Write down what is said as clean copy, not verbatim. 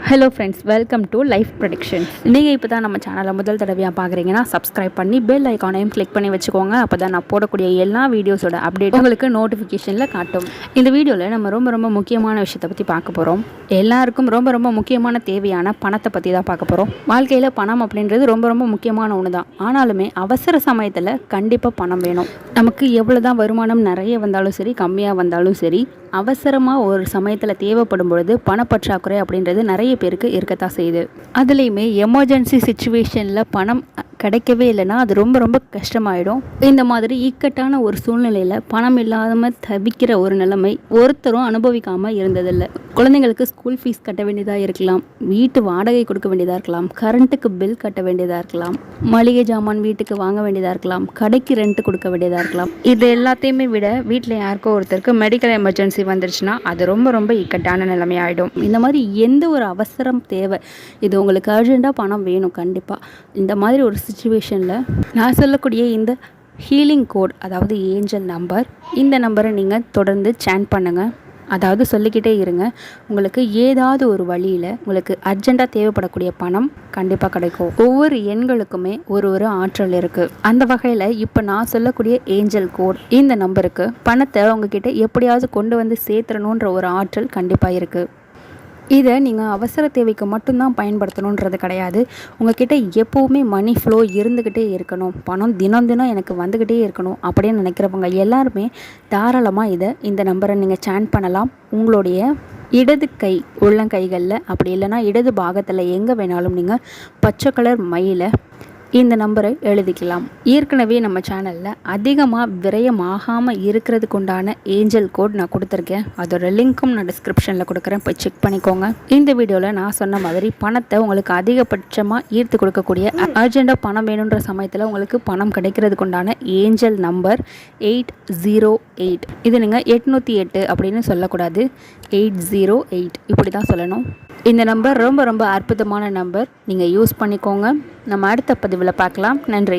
Hello friends, welcome to life predictions. நீங்கள் இப்போ தான் நம்ம சேனலை முதல் தடவையாக பார்க்குறீங்கன்னா சப்ஸ்கிரைப் பண்ணி பெல் ஐக்கானையும் கிளிக் பண்ணி வச்சுக்கோங்க. அப்போ தான் நான் போடக்கூடிய எல்லா வீடியோஸோட அப்டேட் உங்களுக்கு நோட்டிஃபிகேஷனில் காட்டும். இந்த வீடியோவில் நம்ம ரொம்ப முக்கியமான விஷயத்தை பற்றி பார்க்க போகிறோம். எல்லாருக்கும் ரொம்ப முக்கியமான தேவையான பணத்தை பற்றி தான் பார்க்க போகிறோம். வாழ்க்கையில் பணம் அப்படின்றது ரொம்ப முக்கியமான ஒன்று தான். ஆனாலுமே அவசர சமயத்தில் கண்டிப்பாக பணம் வேணும். நமக்கு எவ்வளோ தான் வருமானம் நிறைய வந்தாலும் சரி, கம்மியாக வந்தாலும் சரி, அவசரமாக ஒரு சமயத்தில் தேவைப்படும் பொழுது பணப்பற்றாக்குறை அப்படின்றது நிறைய பேருக்கு இருக்கத்தான் செய்யுது. அதுலேயுமே எமர்ஜென்சி சுச்சுவேஷனில் பணம் கிடைக்கவே இல்லைன்னா அது ரொம்ப கஷ்டமாயிடும். இந்த மாதிரி இக்கட்டான ஒரு சூழ்நிலையில் பணம் இல்லாமல் தவிக்கிற ஒரு நிலைமை ஒருத்தரும் அனுபவிக்காமல் இருந்ததில்லை. குழந்தைங்களுக்கு ஸ்கூல் ஃபீஸ் கட்ட வேண்டியதாக இருக்கலாம், வீட்டு வாடகை கொடுக்க வேண்டியதாக இருக்கலாம், கரண்ட்டுக்கு பில் கட்ட வேண்டியதாக இருக்கலாம், மளிகை ஜாமான் வீட்டுக்கு வாங்க வேண்டியதாக இருக்கலாம், கடைக்கு ரெண்ட் கொடுக்க வேண்டியதாக இருக்கலாம். இது எல்லாத்தையுமே விட வீட்டில் யாருக்கோ ஒருத்தருக்கு மெடிக்கல் எமர்ஜென்சி வந்துருச்சுன்னா அது ரொம்ப இக்கட்டான நிலைமையாயிடும். இந்த மாதிரி எந்த ஒரு அவசரம் தேவை, இது உங்களுக்கு அர்ஜெண்ட்டாக பணம் வேணும் கண்டிப்பாக. இந்த மாதிரி ஒரு சுச்சுவேஷனில் நான் சொல்லக்கூடிய இந்த ஹீலிங் கோட், அதாவது ஏஞ்சல் நம்பர், இந்த நம்பரை நீங்கள் தொடர்ந்து சேன் பண்ணுங்கள். அதாவது சொல்லிக்கிட்டே இருங்க. உங்களுக்கு ஏதாவது ஒரு வழியில் உங்களுக்கு அர்ஜெண்ட்டாக தேவைப்படக்கூடிய பணம் கண்டிப்பாக கிடைக்கும். ஒவ்வொரு எண்களுக்குமே ஒரு ஆற்றல் இருக்குது. அந்த வகையில் இப்போ நான் சொல்லக்கூடிய ஏஞ்சல் கோட், இந்த நம்பருக்கு பணத்தை உங்ககிட்ட எப்படியாவது கொண்டு வந்து சேர்த்துறணுன்ற ஒரு ஆற்றல் கண்டிப்பாக இருக்குது. இதை நீங்கள் அவசர தேவைக்கு மட்டும்தான் பயன்படுத்தணுன்றது கிடையாது. உங்கள்கிட்ட எப்போவுமே மணி ஃப்ளோ இருந்துக்கிட்டே இருக்கணும், பணம் தினம் எனக்கு வந்துக்கிட்டே இருக்கணும் அப்படின்னு நினைக்கிறவங்க எல்லாருமே தாராளமாக இந்த நம்பரை நீங்கள் சேன் பண்ணலாம். உங்களுடைய இடது கை உள்ளங்கைகளில், அப்படி இல்லைன்னா இடது பாகத்தில் எங்கே வேணாலும் நீங்கள் பச்சை கலர் மயிலை இந்த நம்பரை எழுதிக்கலாம். ஏற்கனவே நம்ம சேனலில் அதிகமாக விரயமாகாமல் இருக்கிறதுக்கு உண்டான ஏஞ்சல் கோட் நான் கொடுத்துருக்கேன். அதோட லிங்க்கும் நான் டிஸ்கிரிப்ஷனில் கொடுக்குறேன், போய் செக் பண்ணிக்கோங்க. இந்த வீடியோவில் நான் சொன்ன மாதிரி பணத்தை உங்களுக்கு அதிகபட்சமாக ஈர்த்து கொடுக்கக்கூடிய, அர்ஜெண்ட்டாக பணம் வேணுன்ற சமயத்தில் உங்களுக்கு பணம் கிடைக்கிறதுக்கு உண்டான ஏஞ்சல் நம்பர் 808. இது நீங்கள் 808 அப்படின்னு சொல்லக்கூடாது, 808 இப்படி தான் சொல்லணும். இந்த நம்பர் ரொம்ப அற்புதமான நம்பர். நீங்கள் யூஸ் பண்ணிக்கோங்க. நம்ம அடுத்த பதிவில் பார்க்கலாம். நன்றி.